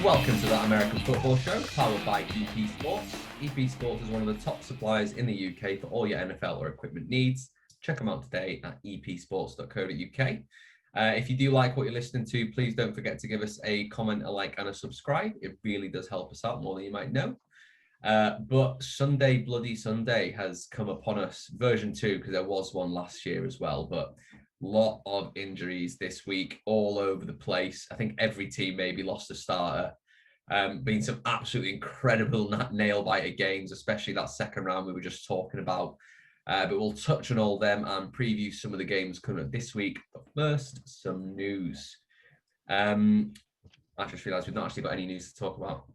Welcome to That American Football Show, powered by EP Sports. EP Sports is one of the top suppliers in the UK for all your NFL or equipment needs. Check them out today at epsports.co.uk. If you do like what you're listening to, please don't forget to give us a comment, a like, and a subscribe. It really does help us out more than you might know. But Sunday, Bloody Sunday has come upon us, version 2, because there was one last year as well, but lot of injuries this week all over the place. I think every team maybe lost a starter. Been some absolutely incredible nail-biter games, especially that second round we were just talking about. But we'll touch on all them and preview some of the games coming up this week. But first, some news. I just realised we've not actually got any news to talk about.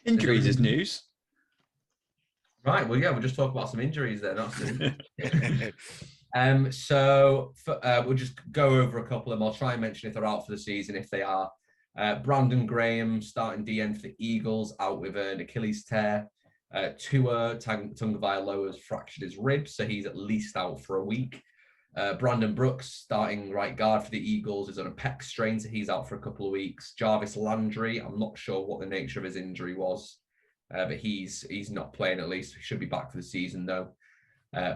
Injuries is news. Right, well, yeah, we'll just talk about some injuries then. We'll just go over a couple of them. I'll try and mention if they're out for the season. If they are, Brandon Graham, starting DN for the Eagles, out with an Achilles tear. Tua Tagovailoa's fractured his ribs, so he's at least out for a week. Brandon Brooks, starting right guard for the Eagles, is on a pec strain, so he's out for a couple of weeks. Jarvis Landry, I'm not sure what the nature of his injury was, but he's not playing at least. He should be back for the season, though.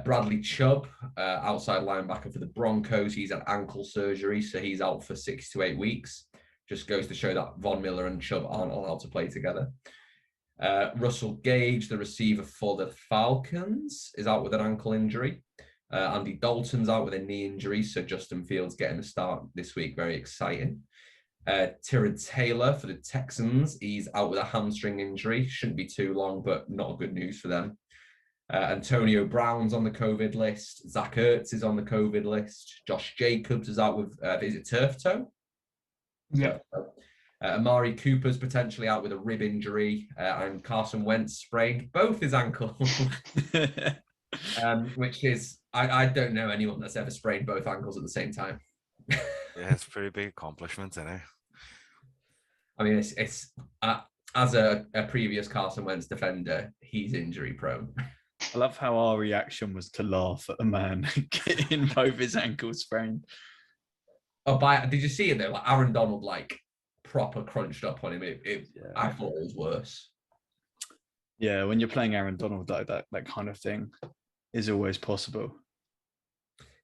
Bradley Chubb, outside linebacker for the Broncos, he's had ankle surgery, so he's out for 6 to 8 weeks. Just goes to show that Von Miller and Chubb aren't allowed to play together. Russell Gage, the receiver for the Falcons, is out with an ankle injury. Andy Dalton's out with a knee injury, so Justin Fields getting a start this week. Very exciting. Tyrod Taylor for the Texans, he's out with a hamstring injury. Shouldn't be too long, but not good news for them. Antonio Brown's on the COVID list. Zach Ertz is on the COVID list. Josh Jacobs is out with, is it turf toe? Yeah. Amari Cooper's potentially out with a rib injury, and Carson Wentz sprained both his ankles, which is, I don't know anyone that's ever sprained both ankles at the same time. Yeah, it's a pretty big accomplishment, isn't it? I mean, it's as a previous Carson Wentz defender, he's injury prone. I love how our reaction was to laugh at a man getting both his ankles sprained. Oh, did you see it though? Like Aaron Donald, like proper crunched up on him. I thought it was worse. Yeah, when you're playing Aaron Donald, that kind of thing is always possible.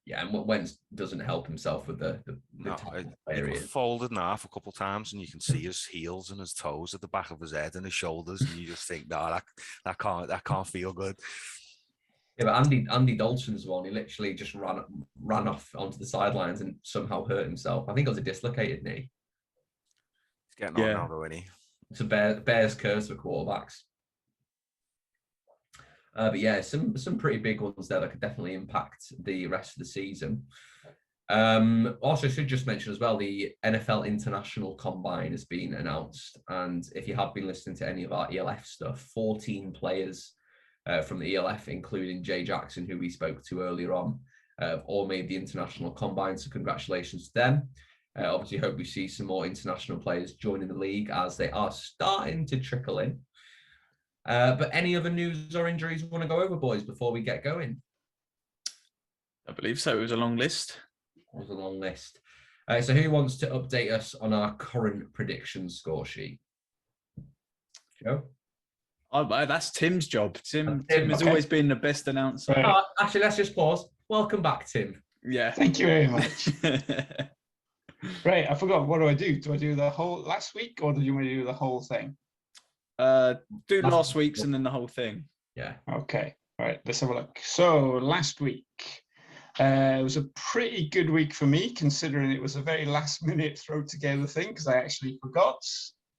Yeah, and Wentz doesn't help himself with the he folded in half a couple of times, and you can see his heels and his toes at the back of his head and his shoulders, and you just think, no, that can't feel good. Yeah, but Andy Dalton's one, he literally just ran off onto the sidelines and somehow hurt himself. I think it was a dislocated knee. He's getting on now, though, isn't he? It's a Bears curse for quarterbacks. But yeah, some pretty big ones there that could definitely impact the rest of the season. Also, should just mention as well, the NFL International Combine has been announced. And if you have been listening to any of our ELF stuff, 14 players from the ELF, including Jay Jackson, who we spoke to earlier on, have all made the International Combine. So congratulations to them. Obviously, hope we see some more international players joining the league as they are starting to trickle in. But any other news or injuries we want to go over, boys, before we get going? I believe so. It was a long list. It was a long list. So who wants to update us on our current prediction score sheet? Joe? Oh, that's Tim's job. Tim has always been the best announcer. Right. Actually, let's just pause. Welcome back, Tim. Yeah. Thank you very much. Right, I forgot. What do I do? Do I do the whole last week, or do you want to do the whole thing? Do last week's and then the whole thing. Yeah. Okay. All right, let's have a look. So last week, it was a pretty good week for me, considering it was a very last-minute throw-together thing, because I actually forgot,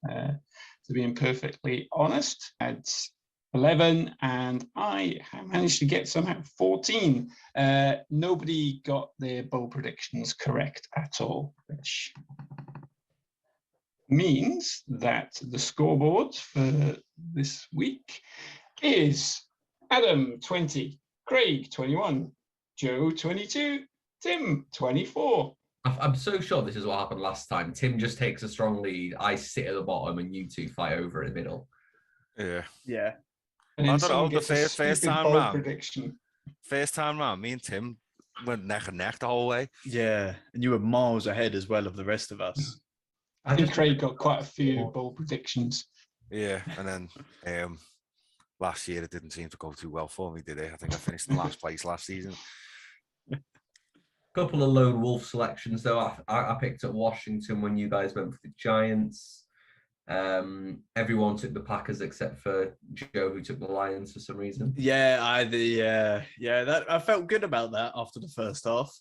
to be perfectly honest. I had 11, and I managed to get somehow 14. Nobody got their bowl predictions correct at all, which means that the scoreboard for this week is Adam 20, Craig 21, Joe 22, Tim 24. I'm so sure this is what happened last time. Tim just takes a strong lead. I sit at the bottom and you two fight over in the middle. Yeah. Yeah. And I then don't know, someone the gets a first stupid time bold round. prediction. First time round, me and Tim went neck and neck the whole way. Yeah. And you were miles ahead as well of the rest of us. I think Craig got quite a few bold predictions. Yeah, and then last year it didn't seem to go too well for me, did it? I think I finished in last place last season. Couple of lone wolf selections though. I picked up Washington when you guys went for the Giants. Everyone took the Packers except for Joe, who took the Lions for some reason. Yeah, that I felt good about that after the first half.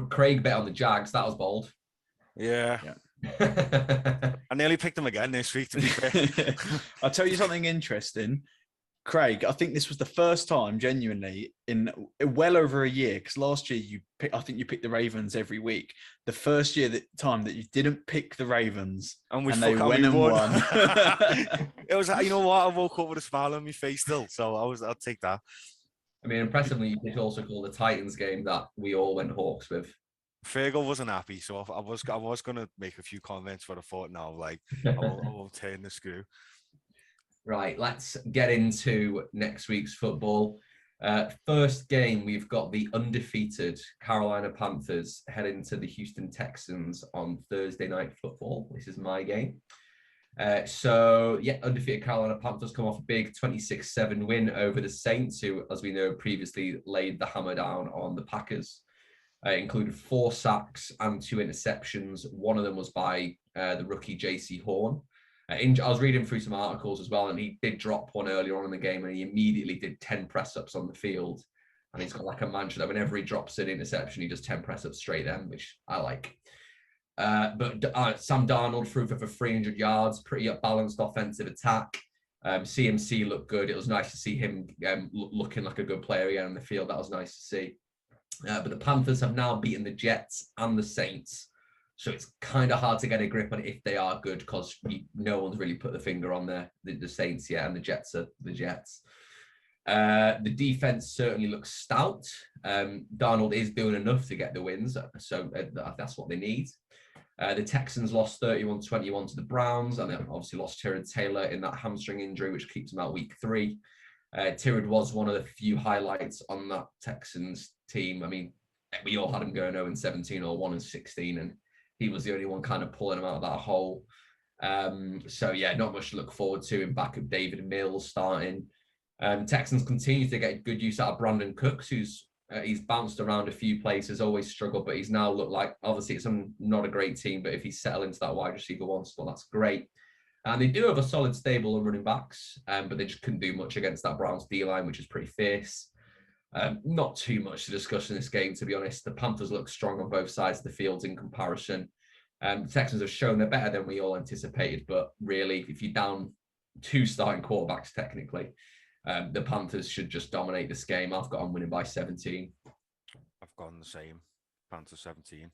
Craig bet on the Jags. That was bold. Yeah. I nearly picked them again this week, to be fair. I'll tell you something interesting. Craig, I think this was the first time, genuinely, in well over a year, because last year I think you picked the Ravens every week. The first time that you didn't pick the Ravens, and they went and won. It was, you know what? I woke up with a smile on my face still, so I'll take that. I mean, impressively, you did also call the Titans game that we all went Hawks with. Fergal wasn't happy, so I was going to make a few comments, but I thought, no, like I won't turn the screw. Right, let's get into next week's football. First game, we've got the undefeated Carolina Panthers heading to the Houston Texans on Thursday Night Football. This is my game. Undefeated Carolina Panthers come off a big 26-7 win over the Saints, who, as we know, previously laid the hammer down on the Packers. Included 4 sacks and 2 interceptions. One of them was by the rookie J.C. Horn. I was reading through some articles as well, and he did drop one earlier on in the game, and he immediately did 10 press-ups on the field. And he's got like a mantra that whenever he drops an interception, he does 10 press-ups straight then, which I like. But Sam Darnold threw for 300 yards, pretty balanced offensive attack. CMC looked good. It was nice to see him looking like a good player again on the field. That was nice to see. But the Panthers have now beaten the Jets and the Saints. So it's kind of hard to get a grip on if they are good, because no one's really put the finger on the Saints yet, and the Jets are the Jets. The defense certainly looks stout. Darnold is doing enough to get the wins, so that's what they need. The Texans lost 31-21 to the Browns, and they obviously lost Tyrod Taylor in that hamstring injury, which keeps him out week 3. Tyrod was one of the few highlights on that Texans team. I mean, we all had him going 0-17 or 1-16, and he was the only one kind of pulling him out of that hole. Not much to look forward to in back of David Mills starting. Texans continue to get good use out of Brandon Cooks, who's he's bounced around a few places, always struggled, but he's now looked like, obviously it's not a great team, but if he's settled into that wide receiver 1 spot, that's great. And they do have a solid stable of running backs, but they just couldn't do much against that Browns D-line, which is pretty fierce. Not too much to discuss in this game, to be honest. The Panthers look strong on both sides of the field in comparison. The Texans have shown they're better than we all anticipated, but really, if you're down 2 starting quarterbacks, technically, the Panthers should just dominate this game. I've got them winning by 17. I've gone the same. Panthers 17.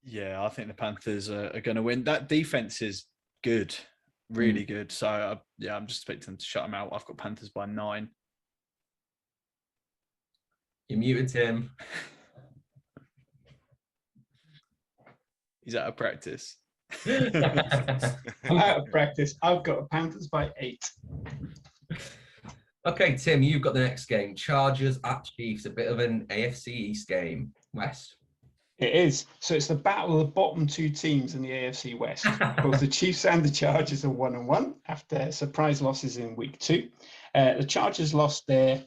Yeah, I think the Panthers are going to win. That defense is good, really good. So, I'm just expecting them to shut them out. I've got Panthers by 9. You muted him. He's out of practice. I'm out of practice. I've got Panthers by 8. Okay, Tim, you've got the next game. Chargers at Chiefs, a bit of an AFC East game. Wes. It is. So it's the battle of the bottom 2 teams in the AFC West. Both the Chiefs and the Chargers are 1-1 after surprise losses in week 2. The Chargers lost their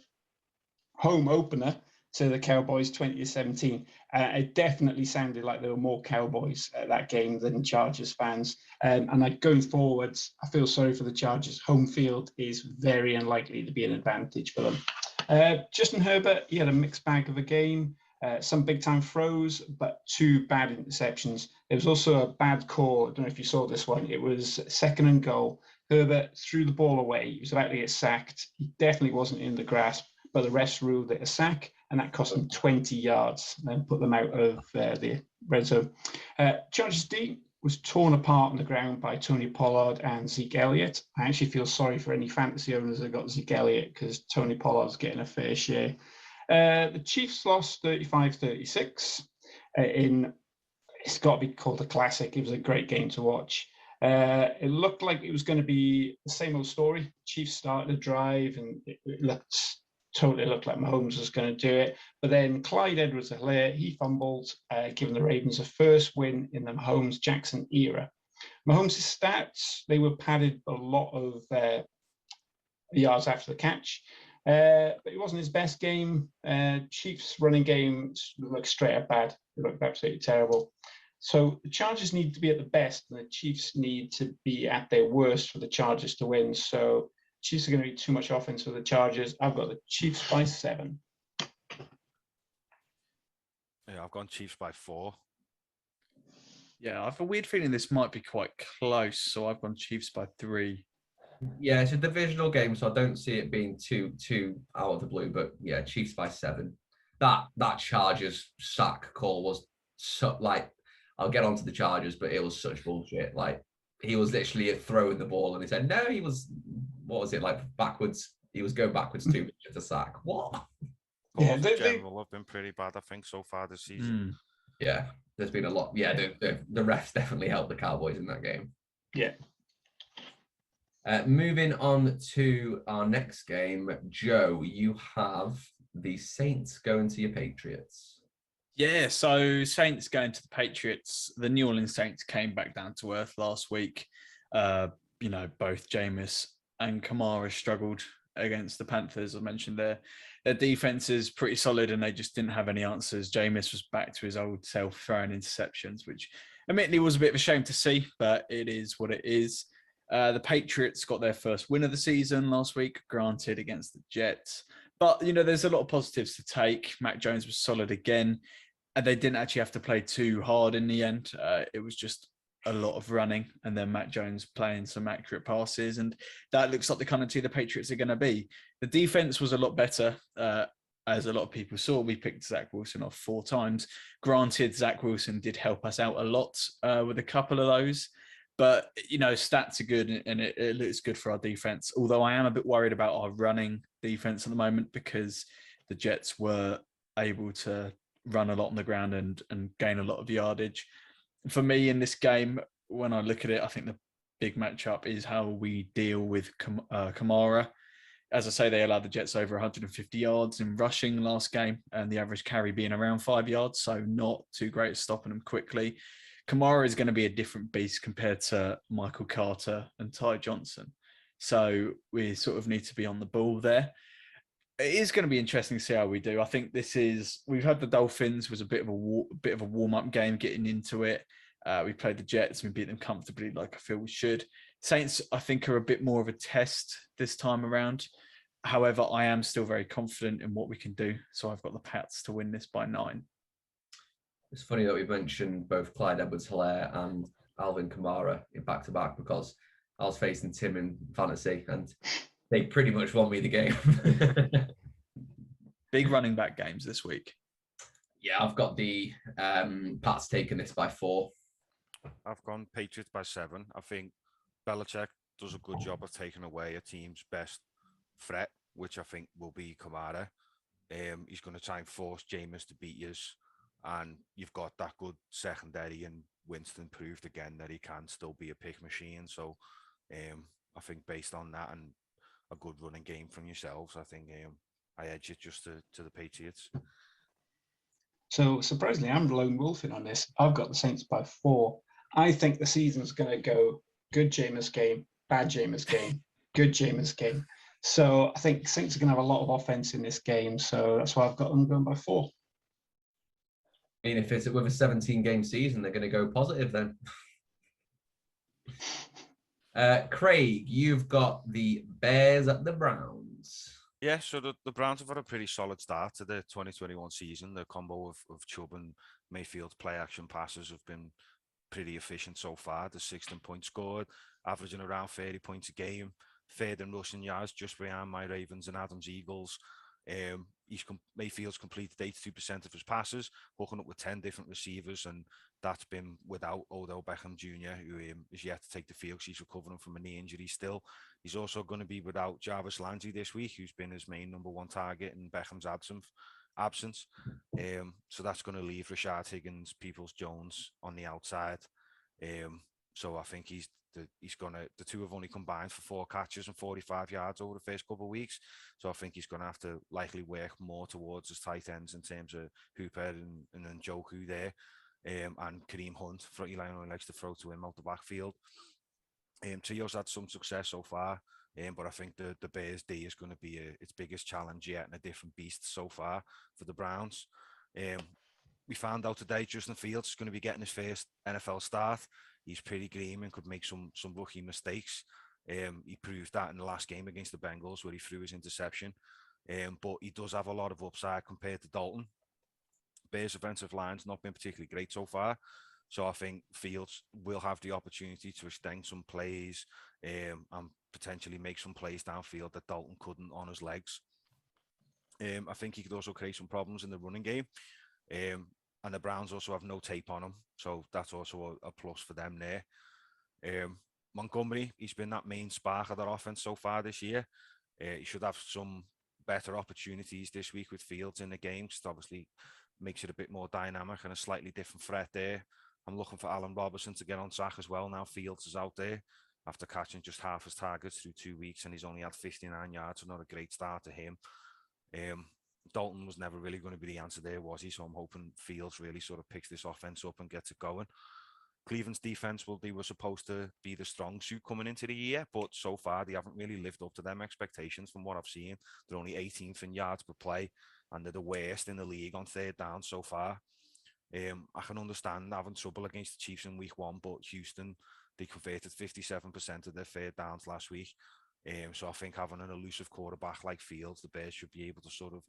home opener to the Cowboys 20-17. It definitely sounded like there were more Cowboys at that game than Chargers fans. Going forwards, I feel sorry for the Chargers. Home field is very unlikely to be an advantage for them. Justin Herbert, he had a mixed bag of a game. Some big-time throws, but 2 bad interceptions. There was also a bad call. I don't know if you saw this one. It was 2nd and goal. Herbert threw the ball away. He was about to get sacked. He definitely wasn't in the grasp, but the refs ruled it a sack, and that cost them 20 yards and put them out of the red zone. Chargers D was torn apart on the ground by Tony Pollard and Zeke Elliott. I actually feel sorry for any fantasy owners that got Zeke Elliott, because Tony Pollard's getting a fair share. The Chiefs lost 35-36. It's got to be called a classic. It was a great game to watch. It looked like it was going to be the same old story. Chiefs started a drive, and it looked totally looked like Mahomes was going to do it. But then Clyde Edwards-Helaire, he fumbled, giving the Ravens a first win in the Mahomes-Jackson era. Mahomes' stats, they were padded a lot of yards after the catch, but it wasn't his best game. Chiefs' running game looked straight up bad. It looked absolutely terrible. So the Chargers need to be at the best, and the Chiefs need to be at their worst for the Chargers to win. So Chiefs are going to be too much offense for the Chargers. I've got the Chiefs by 7. Yeah, I've gone Chiefs by 4. Yeah, I have a weird feeling this might be quite close, so I've gone Chiefs by 3. Yeah, it's a divisional game, so I don't see it being too out of the blue. But yeah, Chiefs by 7. That Chargers sack call was so, like, I'll get onto the Chargers, but it was such bullshit. Like, he was literally throwing the ball, and he said, no, he was, what was it, like, backwards? He was going backwards 2 minutes to sack. What? Yeah, Calls in general have been pretty bad, I think, so far this season. Yeah, there's been a lot. Yeah, the refs definitely helped the Cowboys in that game. Yeah. Moving on to our next game, Joe, you have the Saints going to your Patriots. Yeah, so Saints going to the Patriots. The New Orleans Saints came back down to earth last week. Both Jameis and Kamara struggled against the Panthers. I mentioned their defense is pretty solid, and they just didn't have any answers. Jameis was back to his old self, throwing interceptions, which admittedly was a bit of a shame to see, but it is what it is. The Patriots got their first win of the season last week, granted against the Jets. But, there's a lot of positives to take. Mac Jones was solid again, and they didn't actually have to play too hard in the end. It was just a lot of running, and then Mac Jones playing some accurate passes, and that looks like the kind of team the Patriots are going to be. The defense was a lot better, as a lot of people saw. We picked Zach Wilson off 4 times. Granted, Zach Wilson did help us out a lot with a couple of those, but stats are good, and it looks good for our defense. Although I am a bit worried about our running defense at the moment, because the Jets were able to run a lot on the ground and gain a lot of yardage. For me in this game, when I look at it, I think the big matchup is how we deal with Kamara. As I say, they allowed the Jets over 150 yards in rushing last game, and the average carry being around 5 yards, so not too great at stopping them quickly. Kamara is going to be a different beast compared to Michael Carter and Ty Johnson. So we sort of need to be on the ball there. It is going to be interesting to see how we do. I think we've had the Dolphins, was a bit of a warm-up game getting into it. We played the Jets and we beat them comfortably, like I feel we should. Saints, I think, are a bit more of a test this time around. However, I am still very confident in what we can do. So I've got the Pats to win this by 9. It's funny that we've mentioned both Clyde Edwards-Helaire and Alvin Kamara in back-to-back, because I was facing Tim in fantasy and they pretty much won me the game. Big running back games this week. Yeah, I've got the Pats taking this by 4. I've gone Patriots by 7. I think Belichick does a good job of taking away a team's best threat, which I think will be Kamara. He's going to try and force Jameis to beat us. And you've got that good secondary, and Winston proved again that he can still be a pick machine. So I think based on that and a good running game from yourselves, I think I edge it just to the Patriots. So surprisingly, I'm lone wolfing on this. I've got the Saints by 4. I think the season's going to go good Jameis game, bad Jameis game, good Jameis game. So I think Saints are going to have a lot of offense in this game. So that's why I've got them going by 4. I mean, if it's with a 17-game season, they're going to go positive then. Craig, you've got the Bears at the Browns. Yeah, so the Browns have had a pretty solid start to the 2021 season. The combo of Chubb and Mayfield's play-action passes have been pretty efficient so far. The 16 points scored, averaging around 30 points a game. Third in rushing yards, just behind my Ravens and Adams Eagles. Mayfield's completed 82% of his passes, hooking up with 10 different receivers, and that's been without Odell Beckham Jr., who is yet to take the field. He's recovering from a knee injury still. He's also going to be without Jarvis Landry this week, who's been his main number 1 target in Beckham's absence. So that's going to leave Rashard Higgins, Peoples-Jones on the outside. So I think the two have only combined for 4 catches and 45 yards over the first couple of weeks. So I think he's going to have to likely work more towards his tight ends in terms of Hooper and Njoku there, and Kareem Hunt. Eli only likes to throw to him out the backfield. Trio's had some success so far, but I think the Bears D is going to be its biggest challenge yet, and a different beast so far for the Browns. We found out today Justin Fields is going to be getting his first NFL start. He's pretty green and could make some rookie mistakes. He proved that in the last game against the Bengals where he threw his interception. But he does have a lot of upside compared to Dalton. Bears' offensive line's not been particularly great so far. So I think Fields will have the opportunity to extend some plays and potentially make some plays downfield that Dalton couldn't on his legs. I think he could also create some problems in the running game. And the Browns also have no tape on him. So that's also a plus for them there. Montgomery, he's been that main spark of their offense so far this year. He should have some better opportunities this week with Fields in the game. Just obviously makes it a bit more dynamic and a slightly different threat there. I'm looking for Allen Robinson to get on sack as well. Now Fields is out there after catching just half his targets through 2 weeks, and he's only had 59 yards, so not a great start to him. Dalton was never really going to be the answer there, was he? So I'm hoping Fields really sort of picks this offense up and gets it going. Cleveland's defense were supposed to be the strong suit coming into the year, but so far they haven't really lived up to them expectations from what I've seen. They're only 18th in yards per play, and they're the worst in the league on third down so far. I can understand having trouble against the Chiefs in week 1, but Houston, they converted 57% of their third downs last week. So I think having an elusive quarterback like Fields, the Bears should be able to sort of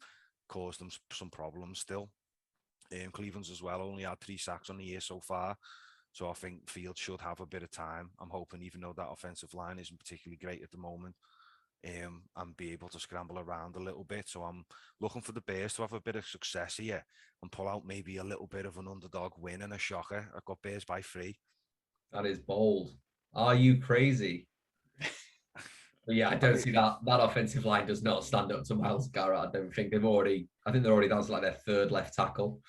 cause them some problems still. Cleveland's as well only had 3 sacks on the year so far. So I think Fields should have a bit of time. I'm hoping, even though that offensive line isn't particularly great at the moment, and be able to scramble around a little bit. So I'm looking for the Bears to have a bit of success here and pull out maybe a little bit of an underdog win and a shocker. I've got Bears by 3. That is bold. Are you crazy? But yeah, I don't see that offensive line does not stand up to Myles Garrett. I don't think I think they're already down to like their 3rd left tackle.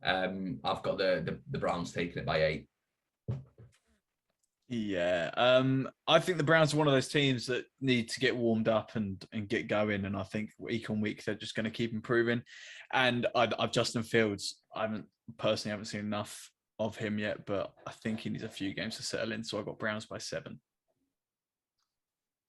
I've got the Browns taking it by 8. Yeah, I think the Browns are one of those teams that need to get warmed up and get going. And I think week on week they're just going to keep improving. And I've Justin Fields. I haven't seen enough of him yet, but I think he needs a few games to settle in. So I've got Browns by 7.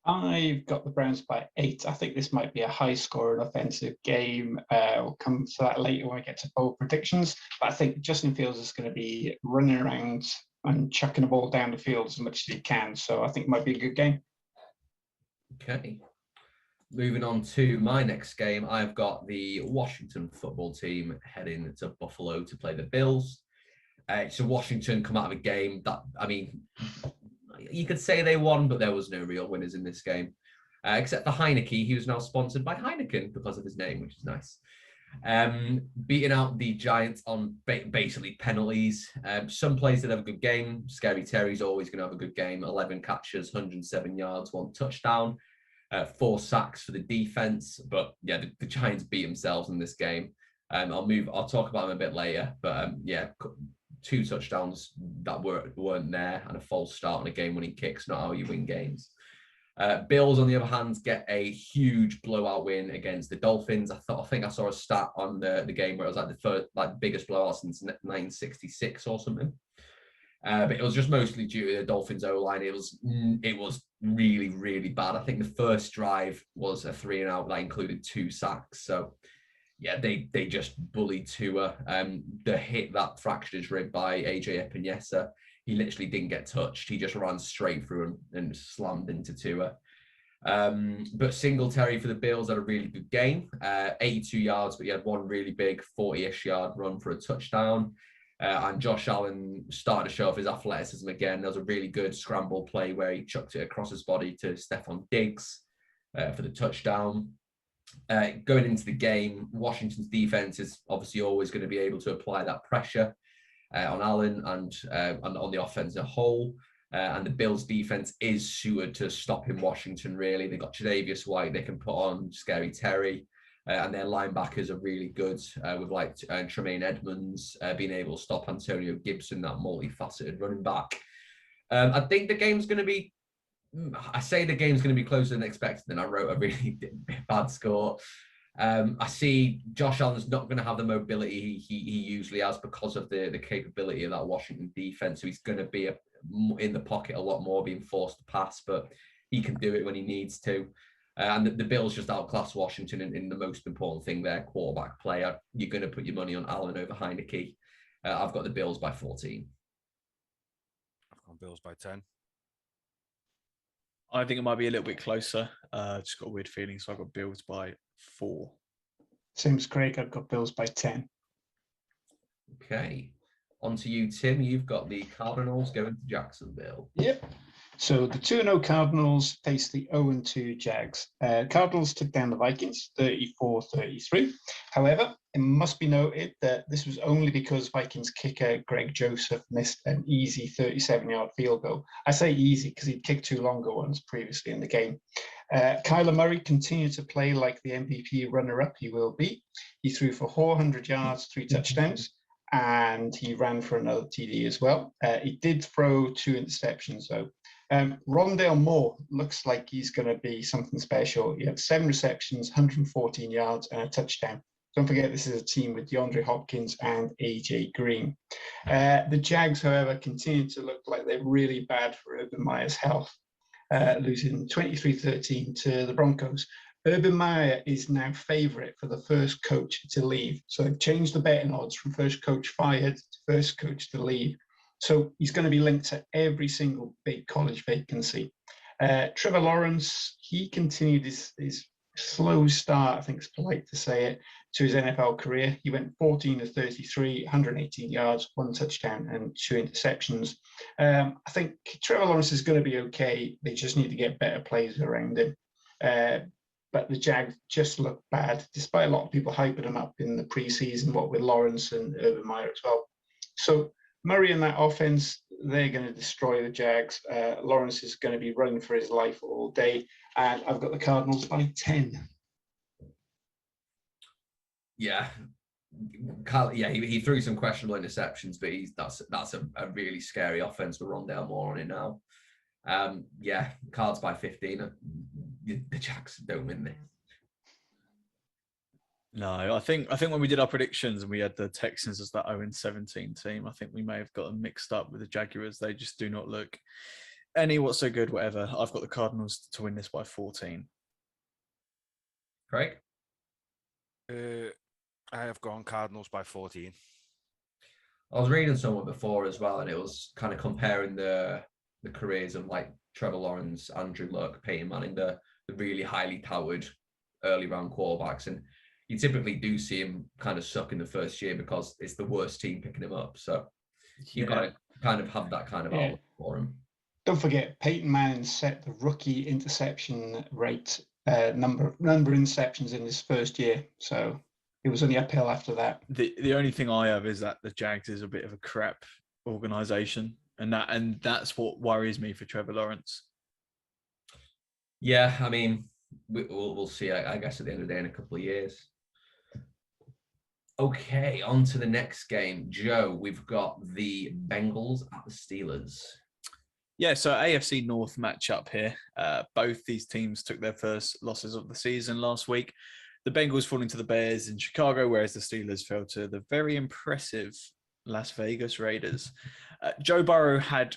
I've got the Browns by 8. I think this might be a high-scoring offensive game. We'll come to that later when we get to bold predictions. But I think Justin Fields is going to be running around and chucking the ball down the field as much as he can. So I think it might be a good game. Okay. Moving on to my next game, I've got the Washington football team heading to Buffalo to play the Bills. So Washington come out of a game that, I mean, you could say they won, but there was no real winners in this game. Except for Heineke. He was now sponsored by Heineken because of his name, which is nice. Beating out the Giants on basically penalties. Some players did have a good game. Scary Terry's always going to have a good game. 11 catches, 107 yards, 1 touchdown, 4 sacks for the defense. But yeah, the Giants beat themselves in this game. I'll talk about them a bit later. But yeah, 2 touchdowns that weren't there and a false start on a game-winning kick's not how you win games. Bills, on the other hand, get a huge blowout win against the Dolphins. I think I saw a stat on the game where it was like the first, biggest blowout since 1966 or something. But it was just mostly due to the Dolphins O-line. It was really, really bad. I think the first drive was a 3-and-out that included 2 sacks. So yeah, they just bullied Tua. The hit that fractured his rib by AJ Epinesa, he literally didn't get touched. He just ran straight through him and slammed into Tua. But Singletary for the Bills had a really good game. 82 yards, but he had 1 really big 40-ish yard run for a touchdown. And Josh Allen started to show off his athleticism again. There was a really good scramble play where he chucked it across his body to Stephon Diggs for the touchdown. Going into the game, Washington's defense is obviously always going to be able to apply that pressure on Allen and on the offense as a whole. And the Bills' defense is suited to stopping Washington, really. They've got Tre'Davious White they can put on, Scary Terry, and their linebackers are really good with Tremaine Edmonds being able to stop Antonio Gibson, that multifaceted running back. I think the game's going to be. I say the game's going to be closer than expected, and I wrote a really bad score. I see Josh Allen's not going to have the mobility he usually has because of the capability of that Washington defense. So he's going to be in the pocket a lot more, being forced to pass, but he can do it when he needs to. And the Bills just outclass Washington in the most important thing, their quarterback play. You're going to put your money on Allen over Heineke. I've got the Bills by 14. I've gone Bills by 10. I think it might be a little bit closer. Just got a weird feeling, so I've got Bills by 4. Same as Craig, I've got Bills by 10. Okay. On to you, Tim. You've got the Cardinals going to Jacksonville. Yep. So the 2-0 Cardinals face the 0-2 Jags. Cardinals took down the Vikings 34-33. However, it must be noted that this was only because Vikings kicker Greg Joseph missed an easy 37-yard field goal. I say easy because he'd kicked 2 longer ones previously in the game. Kyler Murray continued to play like the MVP runner-up he will be. He threw for 400 yards, 3 touchdowns, and he ran for another TD as well. He did throw 2 interceptions, though. Rondale Moore looks like he's going to be something special. He had 7 receptions, 114 yards, and a touchdown. Don't forget, this is a team with DeAndre Hopkins and AJ Green. The Jags, however, continue to look like they're really bad for Urban Meyer's health, losing 23-13 to the Broncos. Urban Meyer is now favourite for the first coach to leave. So they've changed the betting odds from first coach fired to first coach to leave. So he's going to be linked to every single big college vacancy. Trevor Lawrence, he continued his slow start, I think it's polite to say it, to his NFL career. He went 14-33, 118 yards, 1 touchdown and 2 interceptions. I think Trevor Lawrence is going to be okay. They just need to get better players around him. But the Jags just look bad, despite a lot of people hyping them up in the preseason, what with Lawrence and Urban Meyer as well. So Murray and that offense, they're going to destroy the Jags. Lawrence is going to be running for his life all day. And I've got the Cardinals by 10. Yeah. He threw some questionable interceptions, but that's a really scary offense with Rondale Moore on it now. Cards by 15. The Jags don't win this. No, I think when we did our predictions and we had the Texans as that 0-17 team, I think we may have gotten mixed up with the Jaguars. They just do not look any what's so good, whatever. I've got the Cardinals to win this by 14. Craig? I have gone Cardinals by 14. I was reading someone before as well, and it was kind of comparing the careers of like Trevor Lawrence, Andrew Luck, Peyton Manning, the really highly touted early round quarterbacks. And you typically do see him kind of suck in the first year because it's the worst team picking him up. So you've got to kind of have that kind of outlook for him. Don't forget, Peyton Manning set the rookie interception rate, number of interceptions in his first year. So it was only uphill after that. The only thing I have is that the Jags is a bit of a crap organization, and that's what worries me for Trevor Lawrence. Yeah, I mean, we'll see, I guess, at the end of the day in a couple of years. Okay, on to the next game. Joe, we've got the Bengals at the Steelers. Yeah, so AFC North matchup here. Both these teams took their first losses of the season last week. The Bengals falling to the Bears in Chicago, whereas the Steelers fell to the very impressive Las Vegas Raiders. Joe Burrow had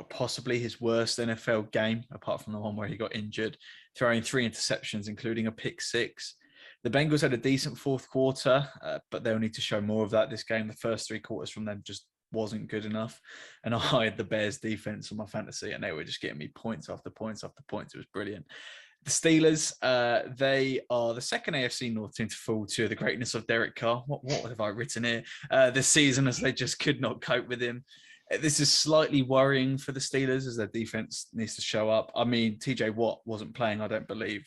possibly his worst NFL game, apart from the one where he got injured, throwing 3 interceptions, including a pick 6. The Bengals had a decent fourth quarter, but they'll need to show more of that this game. The first 3 quarters from them just wasn't good enough. And I had the Bears defense on my fantasy, and they were just getting me points after points after points. It was brilliant. The Steelers, they are the second AFC North team to fall to the greatness of Derek Carr. What have I written here? This season, as they just could not cope with him. This is slightly worrying for the Steelers as their defense needs to show up. I mean, TJ Watt wasn't playing, I don't believe,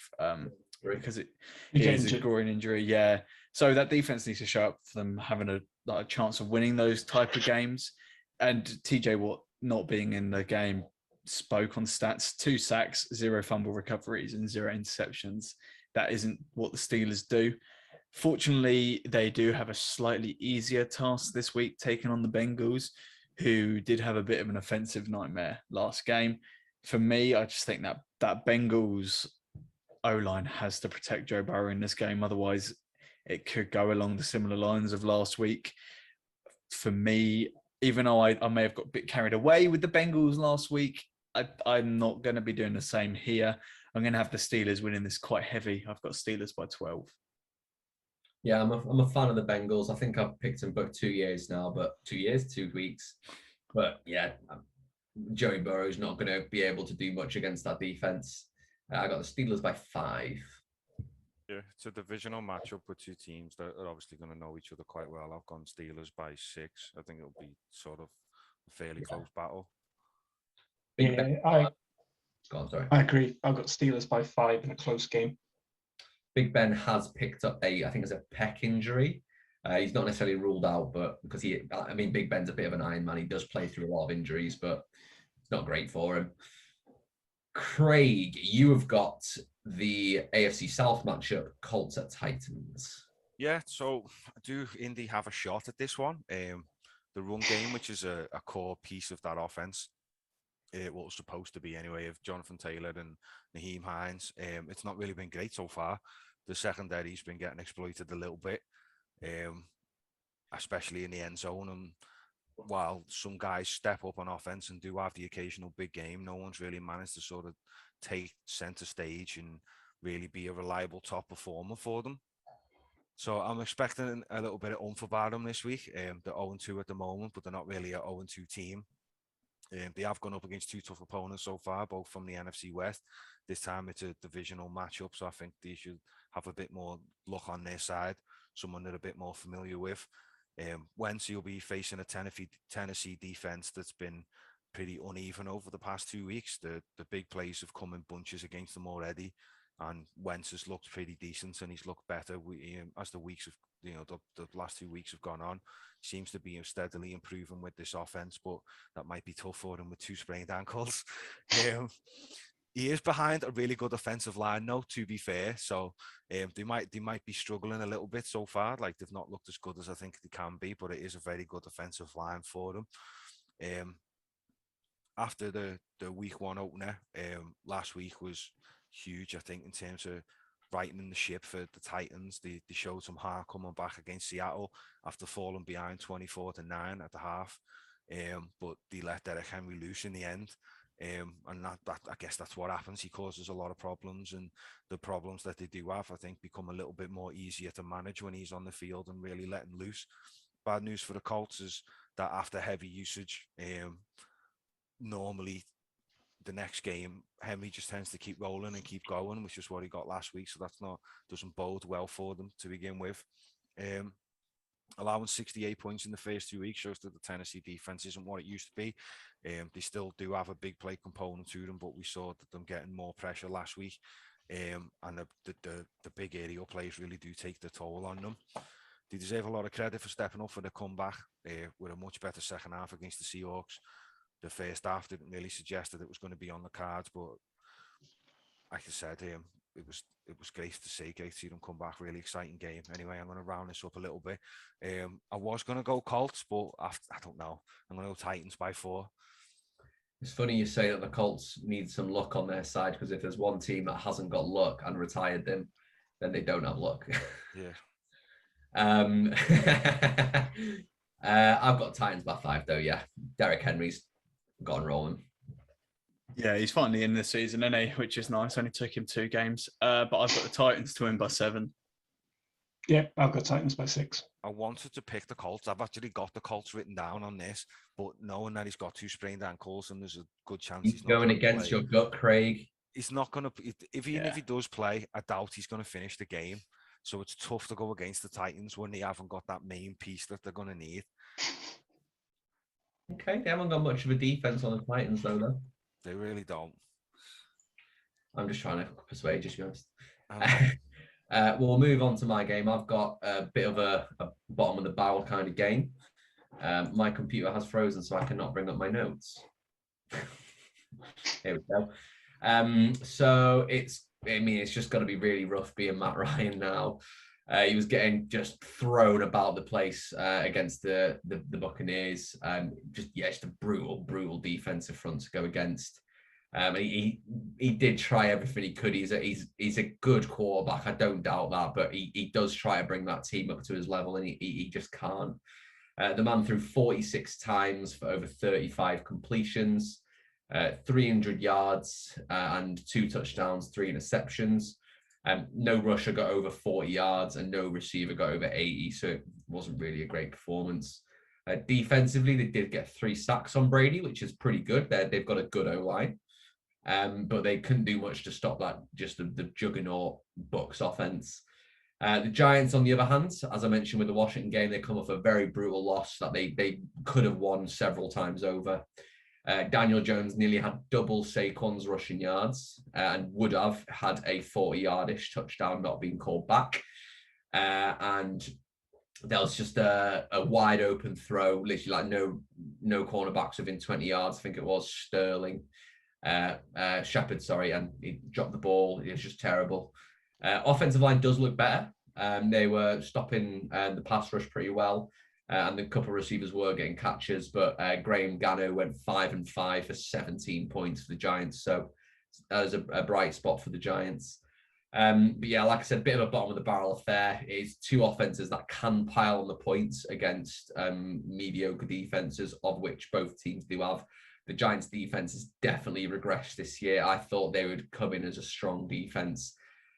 because it is a groin injury. Yeah. So that defense needs to show up for them having a chance of winning those type of games. And TJ Watt not being in the game spoke on stats: 2 sacks, 0 fumble recoveries, and 0 interceptions. That isn't what the Steelers do. Fortunately, they do have a slightly easier task this week, taking on the Bengals, who did have a bit of an offensive nightmare last game. For me, I just think that Bengals O-line has to protect Joe Burrow in this game. Otherwise, it could go along the similar lines of last week. For me, even though I may have got a bit carried away with the Bengals last week, I'm not going to be doing the same here. I'm going to have the Steelers winning this quite heavy. I've got Steelers by 12. Yeah, I'm a fan of the Bengals. I think I've picked them both 2 years now, but 2 years, 2 weeks. But yeah, Joey Burrow's not going to be able to do much against that defense. I got the Steelers by 5. Yeah, it's a divisional matchup with two teams that are obviously going to know each other quite well. I've gone Steelers by 6. I think it'll be sort of a fairly close battle. I Go on, sorry. I agree. I've got Steelers by 5 in a close game. Big Ben has picked up I think it's a pec injury. He's not necessarily ruled out, but because Big Ben's a bit of an Iron Man. He does play through a lot of injuries, but it's not great for him. Craig, you have got the AFC South matchup, Colts at Titans. Yeah, so do Indy have a shot at this one? The run game, which is a core piece of that offense, what was supposed to be anyway, of Jonathan Taylor and Naheem Hines. It's not really been great so far. The secondary's been getting exploited a little bit, especially in the end zone. And while some guys step up on offense and do have the occasional big game, no one's really managed to sort of take center stage and really be a reliable top performer for them. So I'm expecting a little bit of oomph about them this week. They're 0-2 at the moment, but they're not really a 0-2 team. They have gone up against 2 tough opponents so far, both from the NFC West. This time it's a divisional matchup, so I think they should have a bit more luck on their side, someone they're a bit more familiar with. Wentz, you'll be facing a Tennessee defense that's been pretty uneven over the past 2 weeks. The big plays have come in bunches against them already, and Wentz has looked pretty decent, and he's looked better as the weeks of the last 2 weeks have gone on. Seems to be steadily improving with this offense, but that might be tough for him with 2 sprained ankles. He is behind a really good offensive line, though, to be fair. So they might be struggling a little bit so far. Like, they've not looked as good as I think they can be, but it is a very good offensive line for them. After the week 1 opener, last week was huge, I think, in terms of brightening the ship for the Titans. They showed some heart coming back against Seattle after falling behind 24-9 at the half. But they let Derrick Henry loose in the end. And that I guess that's what happens. He causes a lot of problems, and the problems that they do have, I think, become a little bit more easier to manage when he's on the field and really letting loose. Bad news for the Colts is that after heavy usage, normally the next game, Henry just tends to keep rolling and keep going, which is what he got last week. So doesn't bode well for them to begin with. Allowing 68 points in the first 2 weeks shows that the Tennessee defense isn't what it used to be. They still do have a big play component to them, but we saw that them getting more pressure last week. And the big aerial plays really do take the toll on them. They deserve a lot of credit for stepping up for the comeback with a much better second half against the Seahawks. The first half didn't really suggest that it was going to be on the cards, but like I said, it was great to see them come back. Really exciting game. Anyway, I'm going to round this up a little bit. I was going to go Colts, but I don't know. I'm going to go Titans by 4. It's funny you say that the Colts need some luck on their side, because if there's one team that hasn't got luck and retired them, then they don't have luck. Yeah. I've got Titans by 5 though. Yeah, Derrick Henry's gone rolling. Yeah, he's finally in this season, isn't he? Which is nice. Only took him 2 games. But I've got the Titans to win by 7. Yeah, I've got Titans by 6. I wanted to pick the Colts. I've actually got the Colts written down on this, but knowing that he's got 2 sprained ankles and there's a good chance he's not going against your gut, Craig. He's not going to. If he does play, I doubt he's going to finish the game. So it's tough to go against the Titans when they haven't got that main piece that they're going to need. Okay, they haven't got much of a defense on the Titans though. They really don't. I'm just trying to persuade you, to be honest. We'll move on to my game. I've got a bit of a bottom of the barrel kind of game. My computer has frozen, so I cannot bring up my notes. Here we go. So it's just going to be really rough being Matt Ryan now. He was getting just thrown about the place against the Buccaneers. Just a brutal defensive front to go against. He did try everything he could. He's a good quarterback. I don't doubt that, but he does try to bring that team up to his level, and he just can't. The man threw 46 times for over 35 completions, 300 yards, and 2 touchdowns, 3 interceptions. No rusher got over 40 yards, and no receiver got over 80, so it wasn't really a great performance. Defensively, they did get 3 sacks on Brady, which is pretty good. They've got a good O-line. But they couldn't do much to stop that, just the juggernaut Bucs offense. The Giants, on the other hand, as I mentioned with the Washington game, they come off a very brutal loss that they could have won several times over. Daniel Jones nearly had double Saquon's rushing yards and would have had a 40-yard-ish touchdown not being called back. And there was just a wide open throw, literally like no cornerbacks within 20 yards. I think it was Sterling. Shepard, and he dropped the ball. It was just terrible. Offensive line does look better. They were stopping the pass rush pretty well, and a couple of receivers were getting catches, but Graham Gano went 5-5 for 17 points for the Giants, so that was a bright spot for the Giants. But yeah, like I said, a bit of a bottom of the barrel affair. It is 2 offenses that can pile on the points against mediocre defenses, of which both teams do have. The Giants' defense has definitely regressed this year. I thought they would come in as a strong defense,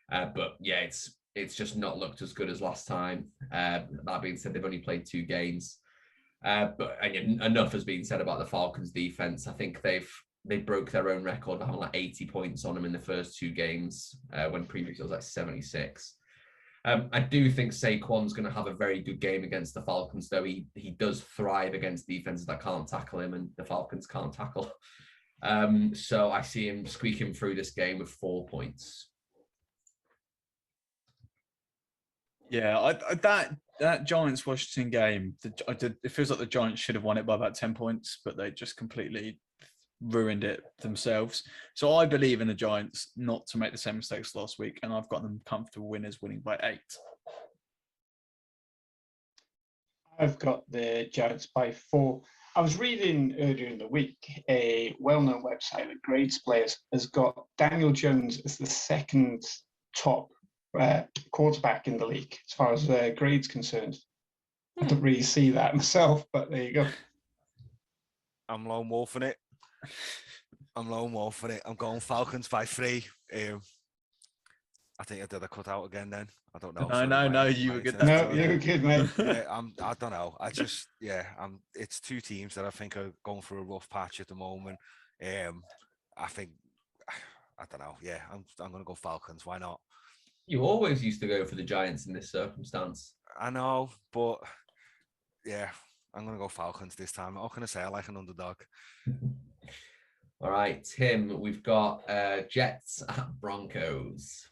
but yeah, it's just not looked as good as last time. That being said, they've only played 2 games, but enough has been said about the Falcons' defense. I think they broke their own record, having like 80 points on them in the first 2 games, when previously it was like 76. I do think Saquon's going to have a very good game against the Falcons, though he does thrive against defenses that can't tackle him, and the Falcons can't tackle. So I see him squeaking through this game with 4 points. Yeah, that Giants Washington game, it feels like the Giants should have won it by about 10 points, but they just completely ruined it themselves. So I believe in the Giants not to make the same mistakes last week, and I've got them comfortable winners, winning by 8. I've got the Giants by 4. I was reading earlier in the week, a well-known website that grades players has got Daniel Jones as the second top quarterback in the league as far as grades concerned. I don't really see that myself, but there you go. I'm lone wolfing it. I'm going Falcons by 3. I think I did a cut out again then. I don't know. No, you were good. No, you were good, mate. I don't know. It's 2 teams that I think are going through a rough patch at the moment. I don't know. Yeah, I'm going to go Falcons. Why not? You always used to go for the Giants in this circumstance. I know, but yeah, I'm going to go Falcons this time. What can I say? I like an underdog. All right, Tim, we've got Jets at Broncos.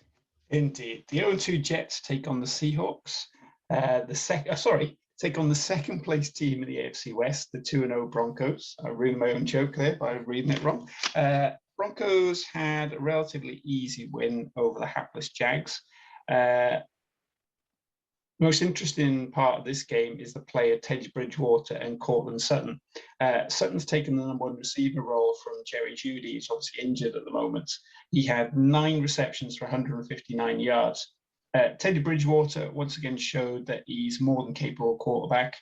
Indeed. The 0-2 Jets take on the Seahawks. Take on the second place team in the AFC West, the 2-0 Broncos. I ruined my own joke there by reading it wrong. Broncos had a relatively easy win over the hapless Jags. Most interesting part of this game is the play of Teddy Bridgewater and Cortland Sutton. Sutton's taken the #1 receiver role from Jerry Jeudy. He's obviously injured at the moment. He had 9 receptions for 159 yards. Teddy Bridgewater once again showed that he's more than capable quarterback.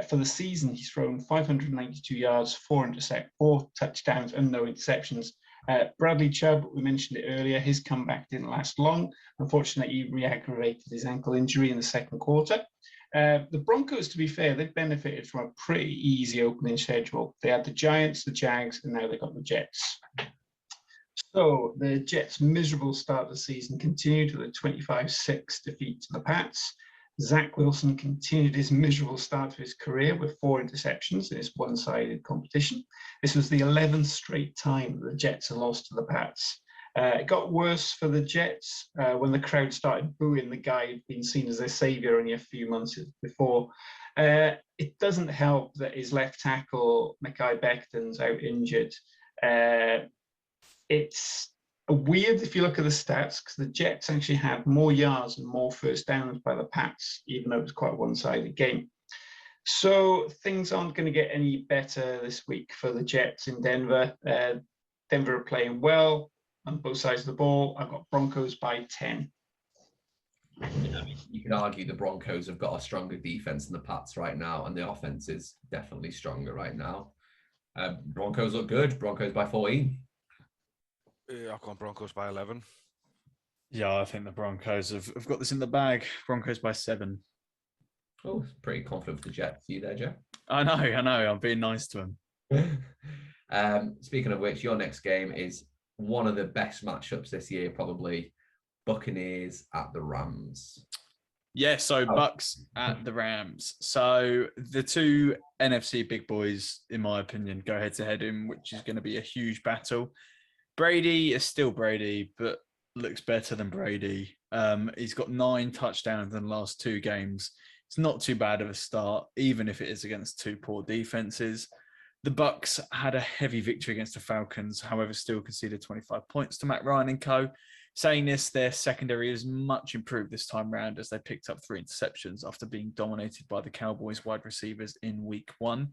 For the season, he's thrown 592 yards, 4 touchdowns, and no interceptions. Bradley Chubb, we mentioned it earlier, his comeback didn't last long. Unfortunately, he re-aggravated his ankle injury in the second quarter. The Broncos, to be fair, they benefited from a pretty easy opening schedule. They had the Giants, the Jags, and now they got the Jets. So the Jets' miserable start of the season continued with a 25-6 defeat to the Pats. Zach Wilson continued his miserable start to his career with 4 interceptions in this one-sided competition. This was the 11th straight time the Jets had lost to the Pats. It got worse for the Jets when the crowd started booing the guy who'd been seen as their saviour only a few months before. It doesn't help that his left tackle, Mekhi Becton's out injured. It's Weird if you look at the stats, because the Jets actually had more yards and more first downs by the Pats, even though it was quite a one-sided game. So things aren't going to get any better this week for the Jets in Denver. Denver are playing well on both sides of the ball. I've got Broncos by 10. You can argue the Broncos have got a stronger defense than the Pats right now, and the offense is definitely stronger right now. Broncos look good. Broncos by 14. I've gone Broncos by 11. Yeah, I think the Broncos have got this in the bag. Broncos by 7. Oh, pretty confident for the Jets. You there, Joe? I know. I'm being nice to him. Speaking of which, your next game is one of the best matchups this year, probably. Buccaneers at the Rams. Yeah, so Bucks at the Rams. So the two NFC big boys, in my opinion, go head to head in, which is going to be a huge battle. Brady is still Brady, but looks better than Brady. He's got 9 touchdowns in the last 2 games. It's not too bad of a start, even if it is against 2 poor defenses. The Bucks had a heavy victory against the Falcons, however, still conceded 25 points to Matt Ryan and co. Saying this, their secondary is much improved this time round as they picked up 3 interceptions after being dominated by the Cowboys wide receivers in week 1.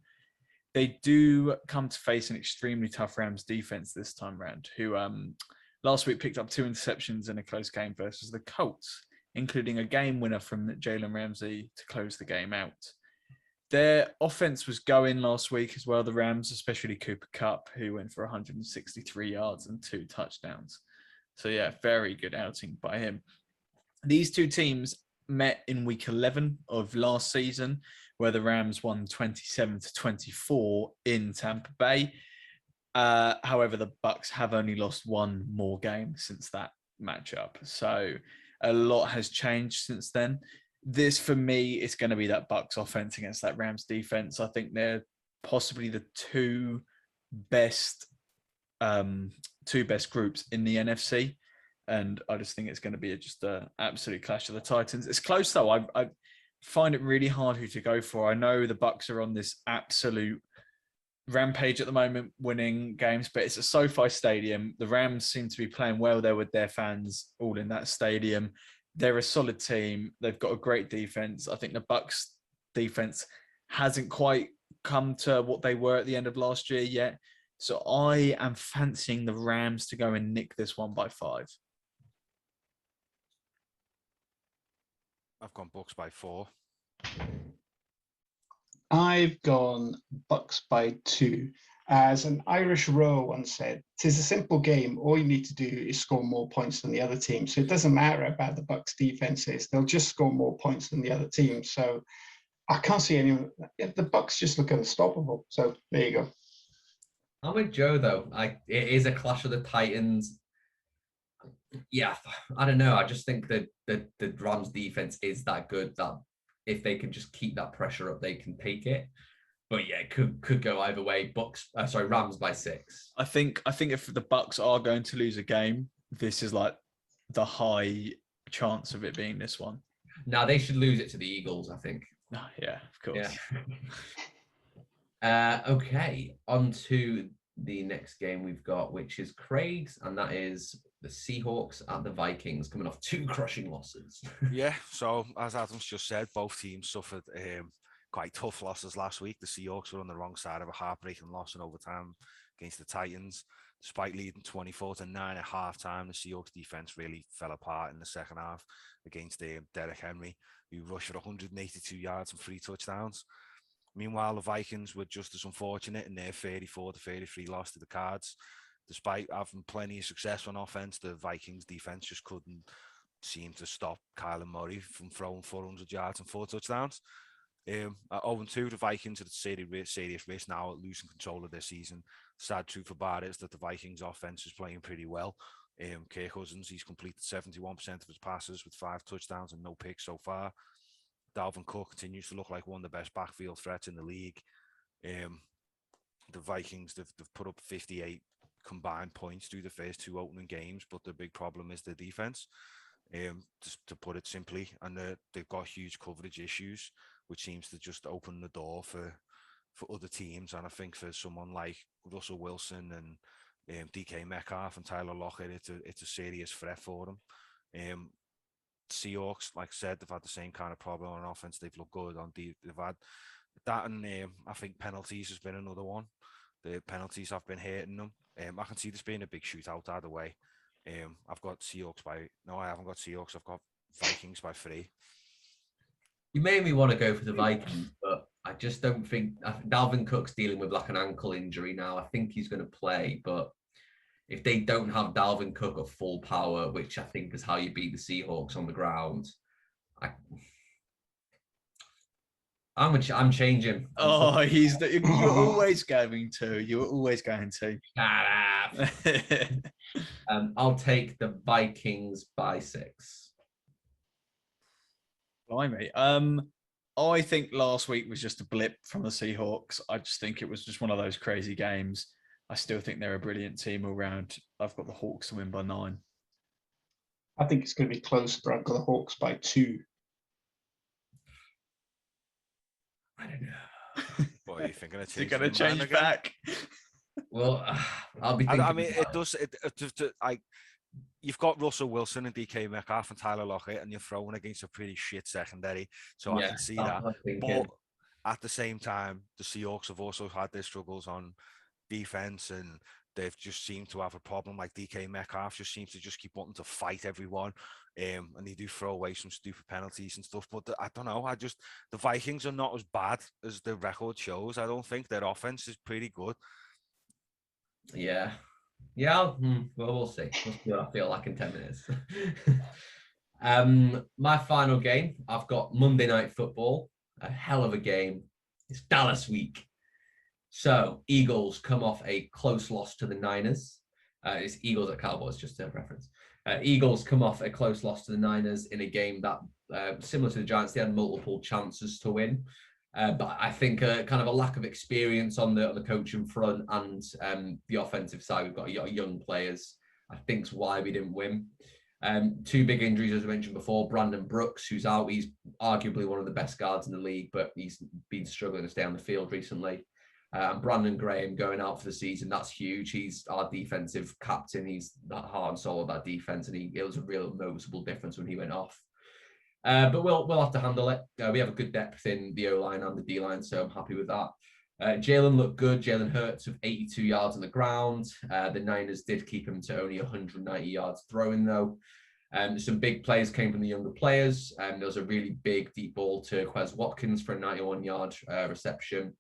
They do come to face an extremely tough Rams defense this time round, who last week picked up 2 interceptions in a close game versus the Colts, including a game winner from Jalen Ramsey to close the game out. Their offense was going last week as well, the Rams, especially Cooper Kupp, who went for 163 yards and 2 touchdowns. So, yeah, very good outing by him. These two teams met in week 11 of last season, where the Rams won 27-24 in Tampa Bay. However, the Bucks have only lost 1 more game since that matchup. So a lot has changed since then. This, for me, is going to be that Bucks offense against that Rams defense. I think they're possibly the two best groups in the NFC. And I just think it's going to be just an absolute clash of the Titans. It's close, though. I find it really hard who to go for. I know the Bucks are on this absolute rampage at the moment, winning games, but it's a SoFi Stadium. The Rams seem to be playing well there with their fans all in that stadium. They're a solid team. They've got a great defense. I think the Bucks defense hasn't quite come to what they were at the end of last year yet. So I am fancying the Rams to go and nick this one by 5. I've gone Bucks by 4. I've gone Bucks by 2. As an Irish rower once said, "'Tis a simple game. All you need to do is score more points than the other team. So it doesn't matter about the Bucks' defenses; they'll just score more points than the other team." So I can't see anyone. The Bucks just look unstoppable. So there you go. I'm with Joe though. It is a clash of the Titans. Yeah, I don't know. I just think that the Rams defense is that good that if they can just keep that pressure up, they can take it. But yeah, it could go either way. Rams by 6. I think if the Bucks are going to lose a game, this is like the high chance of it being this one. Now they should lose it to the Eagles, I think. Oh, yeah, of course. Yeah. Okay, on to the next game we've got, which is Craig's, and that is the Seahawks at the Vikings, coming off 2 crushing losses. Yeah, so as Adam's just said, both teams suffered quite tough losses last week. The Seahawks were on the wrong side of a heartbreaking loss in overtime against the Titans. Despite leading 24-9 at halftime, the Seahawks defense really fell apart in the second half against Derrick Henry, who rushed for 182 yards and 3 touchdowns. Meanwhile, the Vikings were just as unfortunate in their 34-33 loss to the Cards. Despite having plenty of success on offense, the Vikings defense just couldn't seem to stop Kyler Murray from throwing 400 yards and 4 touchdowns. At 0-2, the Vikings are at serious risk now at losing control of their season. Sad truth about it is that the Vikings offense is playing pretty well. Kirk Cousins, he's completed 71% of his passes with 5 touchdowns and no picks so far. Dalvin Cook continues to look like one of the best backfield threats in the league. The Vikings, they've put up 58 combined points through the first 2 opening games, but the big problem is the defense, just to put it simply, and they've got huge coverage issues, which seems to just open the door for other teams. And I think for someone like Russell Wilson and DK Metcalf and Tyler Lockett, it's a serious threat for them. Seahawks, like I said, they've had the same kind of problem on offense. They've looked good on they've had that, and I think penalties has been another one. The penalties have been hitting them. I can see this being a big shootout either way. I've got Seahawks I haven't got Seahawks. I've got Vikings by 3. You made me want to go for the Vikings, but I just don't think Dalvin Cook's dealing with like an ankle injury now. I think he's going to play, but if they don't have Dalvin Cook at full power, which I think is how you beat the Seahawks on the ground, I'm changing. Oh, you're always going to. You're always going to. I'll take the Vikings by 6. Blimey. I think last week was just a blip from the Seahawks. I just think it was just one of those crazy games. I still think they're a brilliant team all round. I've got the Hawks to win by 9. I think it's going to be close, but I've got the Hawks by 2. I don't know. What are you thinking? You're going to change back? Well, I'll be thinking. I mean, it does. You've got Russell Wilson and DK Metcalf and Tyler Lockett, and you're throwing against a pretty shit secondary. So I can see that. But at the same time, the Seahawks have also had their struggles on defense, and they've just seemed to have a problem. Like DK Metcalf just seems to just keep wanting to fight everyone, and they do throw away some stupid penalties and stuff. But I don't know. The Vikings are not as bad as the record shows. I don't think their offense is pretty good. Yeah. Well, we'll see. We'll see what I feel like in 10 minutes. My final game, I've got Monday Night Football. A hell of a game. It's Dallas week. So Eagles come off a close loss to the Niners. It's Eagles at Cowboys, just a reference. Eagles come off a close loss to the Niners in a game that, similar to the Giants, they had multiple chances to win. But I think kind of a lack of experience on the coaching front and the offensive side. We've got young players. I think is why we didn't win. 2 big injuries, as I mentioned before. Brandon Brooks, who's out. He's arguably one of the best guards in the league, but he's been struggling to stay on the field recently. And Brandon Graham going out for the season. That's huge. He's our defensive captain. He's that heart and soul of that defense, and it was a real noticeable difference when he went off. But we'll have to handle it. We have a good depth in the O-line and the D-line, so I'm happy with that. Jalen looked good. Jalen Hurts of 82 yards on the ground. The Niners did keep him to only 190 yards throwing, though. Some big plays came from the younger players. There was a really big deep ball to Quez Watkins for a 91-yard reception.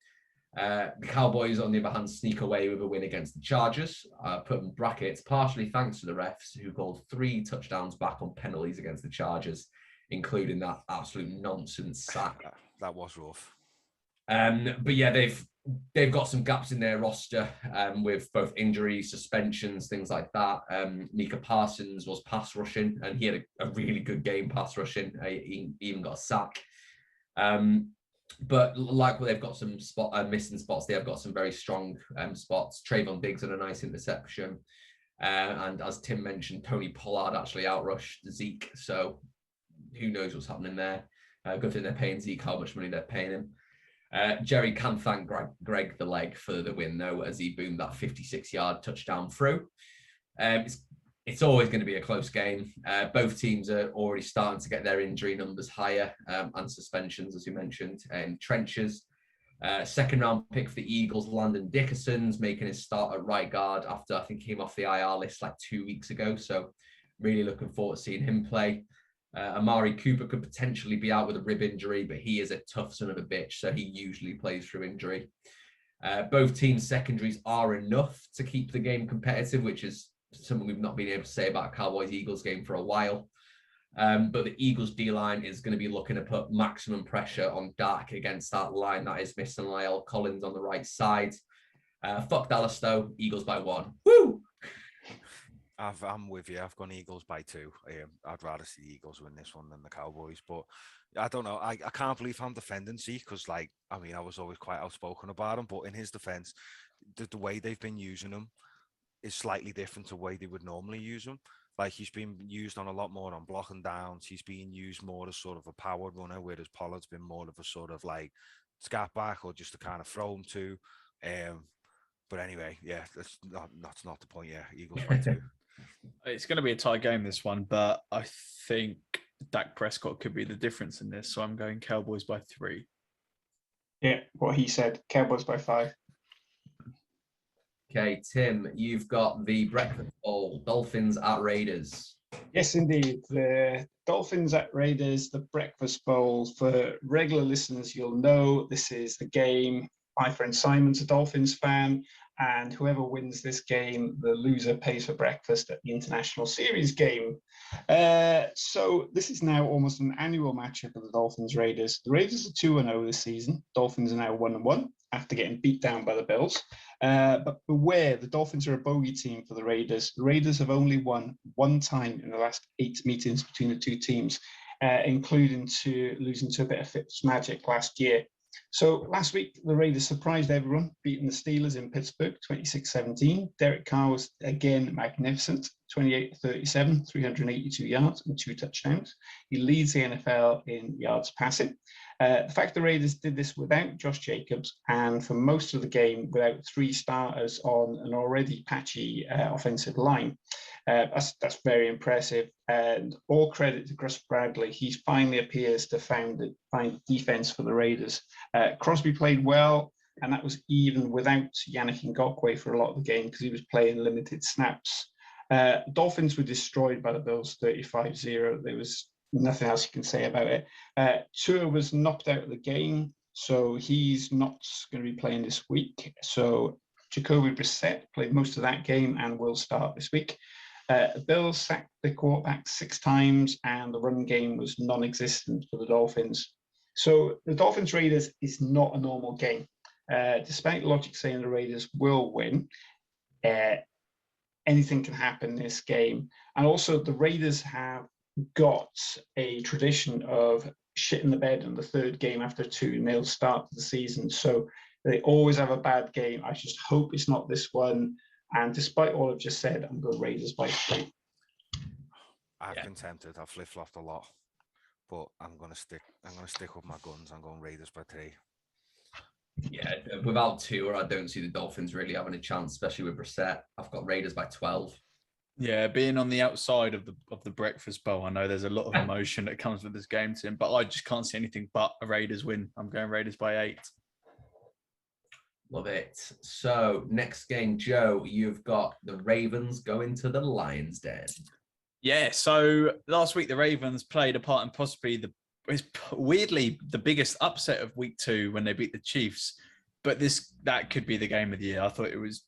The Cowboys, on the other hand, sneak away with a win against the Chargers. Put in brackets, partially thanks to the refs, who called 3 touchdowns back on penalties against the Chargers, including that absolute nonsense sack. That was rough. But yeah, they've got some gaps in their roster with both injuries, suspensions, things like that. Micah Parsons was pass rushing, and he had a really good game pass rushing. He even got a sack. But like they've got some missing spots. They have got some very strong spots. Trayvon Diggs had a nice interception. And as Tim mentioned, Tony Pollard actually outrushed Zeke. So who knows what's happening there. Good thing they're paying Zeke how much money they're paying him. Jerry can thank Greg the leg for the win, though, as he boomed that 56-yard touchdown through. It's always going to be a close game. Both teams are already starting to get their injury numbers higher and suspensions, as you mentioned, in trenches. Second round pick for the Eagles, Landon Dickerson's making his start at right guard after I think he came off the IR list like 2 weeks ago. So really looking forward to seeing him play. Amari Cooper could potentially be out with a rib injury, but he is a tough son of a bitch, so he usually plays through injury. Both teams' secondaries are enough to keep the game competitive, which is something we've not been able to say about a Cowboys-Eagles game for a while. But the Eagles D-line is going to be looking to put maximum pressure on Dak against that line that is missing La'el Collins on the right side. Fuck Dallas, though. Eagles by 1. Woo! I'm with you. I've gone Eagles by 2. I'd rather see the Eagles win this one than the Cowboys. But I don't know. I can't believe I'm defending Zeke because, I was always quite outspoken about him. But in his defense, the way they've been using him is slightly different to the way they would normally use him. Like, he's been used on a lot more on blocking downs. He's being used more as sort of a power runner, whereas Pollard's been more of a sort of like scat back or just to kind of throw him to. But anyway, yeah, that's not the point. Yeah, Eagles by 2. It's going to be a tight game, this one, but I think Dak Prescott could be the difference in this. So I'm going Cowboys by 3. Yeah, what he said. Cowboys by 5. Okay, Tim, you've got the Breakfast Bowl, Dolphins at Raiders. Yes, indeed. The Dolphins at Raiders, the Breakfast Bowl. For regular listeners, you'll know this is the game. My friend Simon's a Dolphins fan, and whoever wins this game, the loser pays for breakfast at the International Series game. So this is now almost an annual matchup of the Dolphins-Raiders. The Raiders are 2-0 this season. Dolphins are now 1-1 after getting beat down by the Bills. But beware, the Dolphins are a bogey team for the Raiders. The Raiders have only won one time in the last 8 meetings between the two teams, including losing to a bit of Fitzmagic last year. So last week, the Raiders surprised everyone, beating the Steelers in Pittsburgh 26-17. Derek Carr was again magnificent, 28-37, 382 yards and 2 touchdowns. He leads the NFL in yards passing. The fact the Raiders did this without Josh Jacobs and for most of the game without 3 starters on an already patchy offensive line, that's very impressive. And all credit to Gus Bradley. He finally appears to find defense for the Raiders. Crosby played well, and that was even without Yannick Ngakoue for a lot of the game because he was playing limited snaps. Dolphins were destroyed by the Bills 35-0. There was nothing else you can say about it. Tua was knocked out of the game, so he's not going to be playing this week. So Jacoby Brissett played most of that game and will start this week. The Bills sacked the quarterback 6 times, and the run game was non-existent for the Dolphins. So the Dolphins-Raiders is not a normal game. Despite logic saying the Raiders will win, anything can happen in this game. And also the Raiders have got a tradition of shitting the bed in the 3rd game after 2-0 start to the season. So they always have a bad game. I just hope it's not this one. And despite all I've just said, I'm going Raiders by 3. I've been tempted. I've flip-flopped a lot, but I'm gonna stick with my guns. I'm going Raiders by 3. Yeah, without Tua, I don't see the Dolphins really having a chance, especially with Brissett. I've got Raiders by 12. Yeah, being on the outside of the Breakfast Bowl, I know there's a lot of emotion that comes with this game, Tim, but I just can't see anything but a Raiders win. I'm going Raiders by 8. Love it. So next game, Joe, you've got the Ravens going to the Lions' Den. Yeah, so last week the Ravens played a part in possibly weirdly the biggest upset of week 2 when they beat the Chiefs. But that could be the game of the year. I thought it was.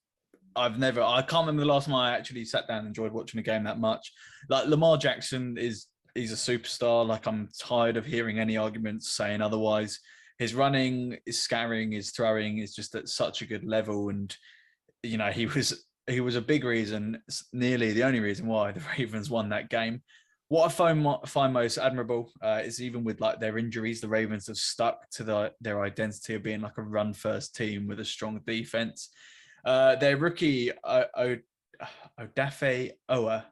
I can't remember the last time I actually sat down and enjoyed watching a game that much. Like Lamar Jackson he's a superstar. Like I'm tired of hearing any arguments saying otherwise. His running, his scattering, his throwing is just at such a good level. And, you know, he was a big reason, nearly the only reason why the Ravens won that game. What I find most admirable is even with like their injuries, the Ravens have stuck to their identity of being like a run-first team with a strong defense. Their rookie, Odafe Owa,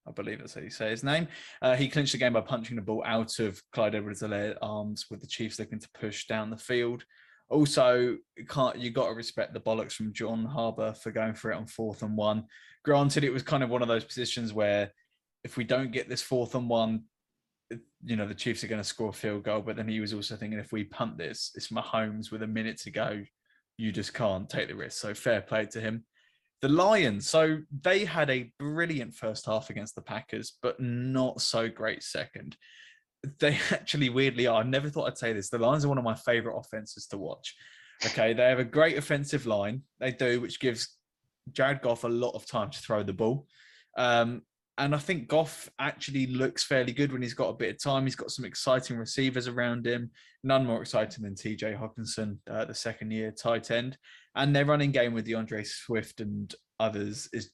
I believe that's how you say his name. He clinched the game by punching the ball out of Clyde Edwards-Helaire's arms with the Chiefs looking to push down the field. Also, you got to respect the bollocks from John Harbour for going for it on 4th and 1. Granted, it was kind of one of those positions where if we don't get this 4th and 1, you know, the Chiefs are going to score a field goal. But then he was also thinking, if we punt this, it's Mahomes with a minute to go. You just can't take the risk. So fair play to him. The Lions, so they had a brilliant first half against the Packers, but not so great second. They actually weirdly are. I never thought I'd say this. The Lions are one of my favorite offenses to watch. Okay, they have a great offensive line. They do, which gives Jared Goff a lot of time to throw the ball. And I think Goff actually looks fairly good when he's got a bit of time. He's got some exciting receivers around him. None more exciting than TJ Hawkinson, the second-year tight end. And their running game with DeAndre Swift and others is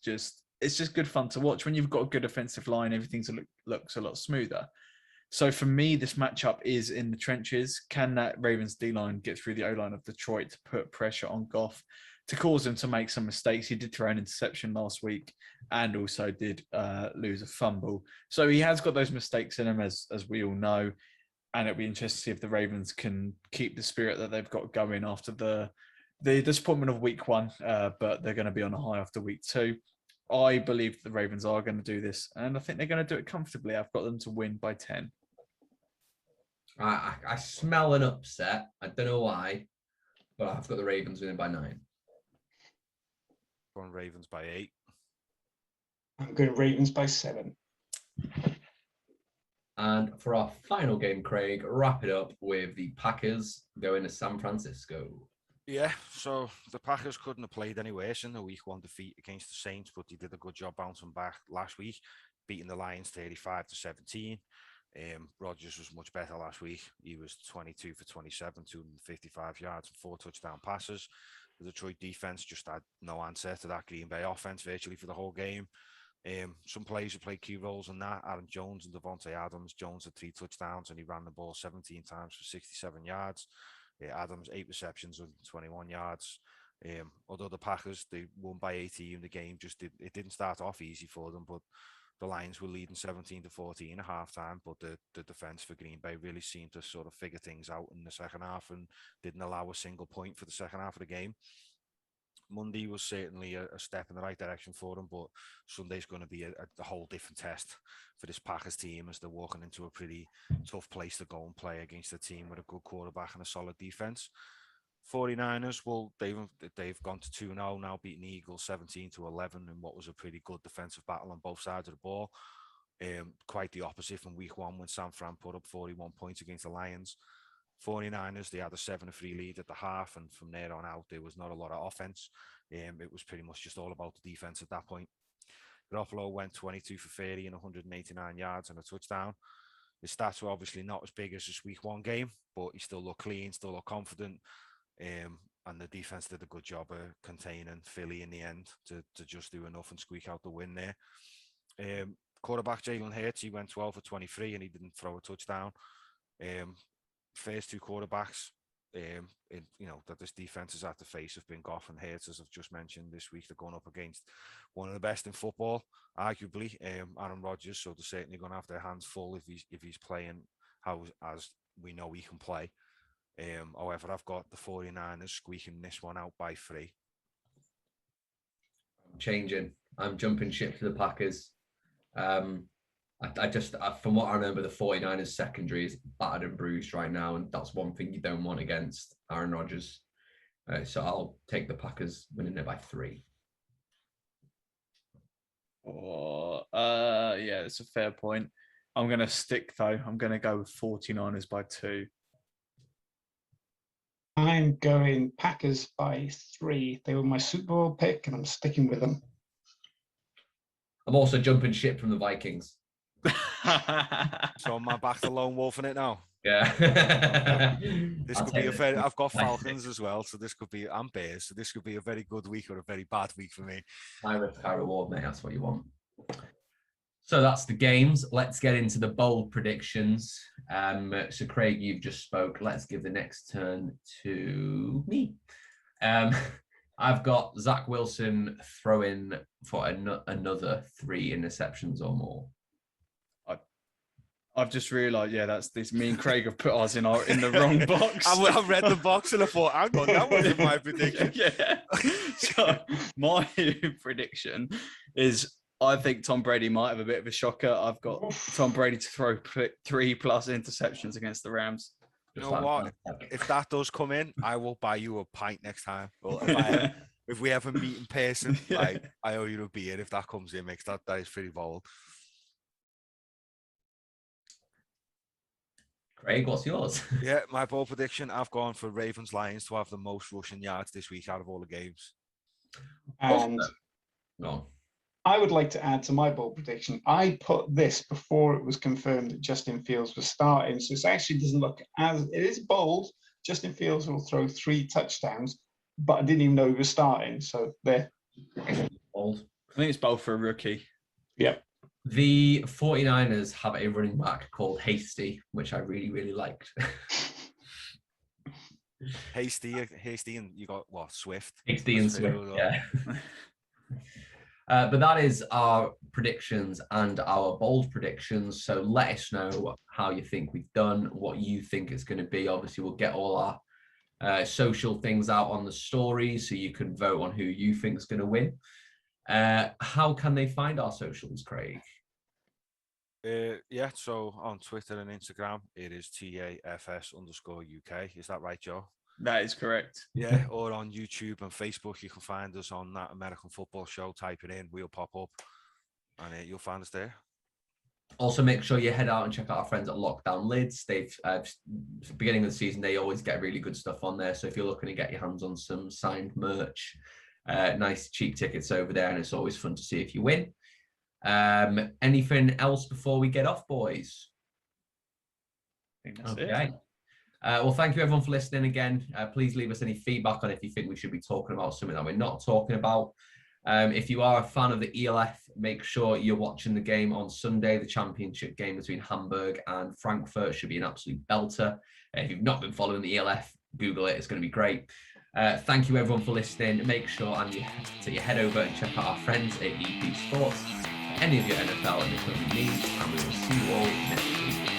it's just good fun to watch. When you've got a good offensive line, everything looks a lot smoother. So for me, this matchup is in the trenches. Can that Ravens D-line get through the O-line of Detroit to put pressure on Goff to cause him to make some mistakes? He did throw an interception last week and also did lose a fumble. So he has got those mistakes in him, as we all know. And it'll be interesting to see if the Ravens can keep the spirit that they've got going after the the disappointment of week 1, but they're going to be on a high after week 2. I believe the Ravens are going to do this, and I think they're going to do it comfortably. I've got them to win by 10. I smell an upset. I don't know why, but I've got the Ravens winning by 9. Going Ravens by 8. I'm going Ravens by 7. And for our final game, Craig, wrap it up with the Packers going to San Francisco. Yeah, so the Packers couldn't have played any worse in the week 1 defeat against the Saints, but they did a good job bouncing back last week, beating the Lions 35-17. Rodgers was much better last week. He was 22 for 27, 255 yards and 4 touchdown passes. The Detroit defense just had no answer to that Green Bay offense virtually for the whole game. Some players who played key roles in that, Aaron Jones and Devontae Adams. Jones had 3 touchdowns and he ran the ball 17 times for 67 yards. Adams, 8 receptions and 21 yards. Although the Packers, they won by 18, the game it didn't start off easy for them, but the Lions were leading 17-14 at halftime, but the defense for Green Bay really seemed to sort of figure things out in the second half and didn't allow a single point for the second half of the game. Monday was certainly a step in the right direction for them, but Sunday's going to be a whole different test for this Packers team as they're walking into a pretty tough place to go and play against a team with a good quarterback and a solid defense. 49ers, well, they've gone to 2-0 now, beating the Eagles 17-11 in what was a pretty good defensive battle on both sides of the ball. Quite the opposite from week 1 when San Fran put up 41 points against the Lions. 49ers, they had a 7-3 lead at the half, and from there on out, there was not a lot of offense. It was pretty much just all about the defense at that point. Garoppolo went 22 for 30 and 189 yards and a touchdown. His stats were obviously not as big as his week 1 game, but he still looked clean, still looked confident. And the defense did a good job of containing Philly in the end to just do enough and squeak out the win there. Quarterback Jalen Hurts, he went 12 for 23 and he didn't throw a touchdown. First 2 quarterbacks that this defense has had to face have been Goff and Hurts, as I've just mentioned. This week they're going up against one of the best in football, arguably, Aaron Rodgers. So they're certainly going to have their hands full if he's playing as we know he can play. However, I've got the 49ers squeaking this one out by 3. I'm jumping ship to the Packers. I just, from what I remember, the 49ers secondary is battered and bruised right now, and that's one thing you don't want against Aaron Rodgers. So I'll take the Packers winning it by 3. Yeah, it's a fair point. I'm going to stick, though. I'm going to go with 49ers by 2. I'm going Packers by 3. They were my Super Bowl pick, and I'm sticking with them. I'm also jumping ship from the Vikings. So am I back to lone wolf in it now? Yeah. This could be I've got Falcons as well, so this could be, and Bears, so this could be a very good week or a very bad week for me. High risk, high reward, mate. That's what you want. So that's the games. Let's get into the bold predictions. So Craig, you've just spoke. Let's give the next turn to me. I've got Zach Wilson throwing for another 3 interceptions or more. I've just realised, that's this. Me and Craig have put us in the wrong box. I read the box and I thought, hang on, that wasn't my prediction. Yeah. So my prediction is, I think Tom Brady might have a bit of a shocker. I've got Tom Brady to throw 3+ interceptions against the Rams. You know what? If that does come in, I will buy you a pint next time. Well, if we ever meet in person, I owe you a beer if that comes in, mix. That is pretty bold. Craig, what's yours? Yeah, my bold prediction, I've gone for Ravens Lions to have the most rushing yards this week out of all the games. And no. I would like to add to my bold prediction. I put this before it was confirmed that Justin Fields was starting, so it actually doesn't look as, it is bold. Justin Fields will throw 3 touchdowns, but I didn't even know he was starting. So there. Bold. I think it's bold for a rookie. Yep. The 49ers have a running back called Hasty, which I really, really liked. Hasty, and you got what? Swift. Hasty and Swift, yeah. But that is our predictions and our bold predictions. So let us know how you think we've done, what you think it's going to be. Obviously, we'll get all our social things out on the stories so you can vote on who you think is going to win. How can they find our socials, Craig? Yeah, so on Twitter and Instagram, it is TAFS_UK. Is that right, Joe? That is correct. Yeah, or on YouTube and Facebook, you can find us on That American Football Show. Type it in, we'll pop up, and you'll find us there. Also, make sure you head out and check out our friends at Lockdown Lids. They've beginning of the season, they always get really good stuff on there. So if you're looking to get your hands on some signed merch, nice cheap tickets over there, and it's always fun to see if you win. Anything else before we get off, boys? I think that's it. Well, thank you everyone for listening again. Please leave us any feedback on if you think we should be talking about something that we're not talking about. If you are a fan of the ELF, make sure you're watching the game on Sunday. The championship game between Hamburg and Frankfurt should be an absolute belter. If you've not been following the ELF, Google it. It's going to be great. Thank you everyone for listening. Make sure you head over and check out our friends at EP Sports. Any of your NFL and equipment needs, and we will see you all next week.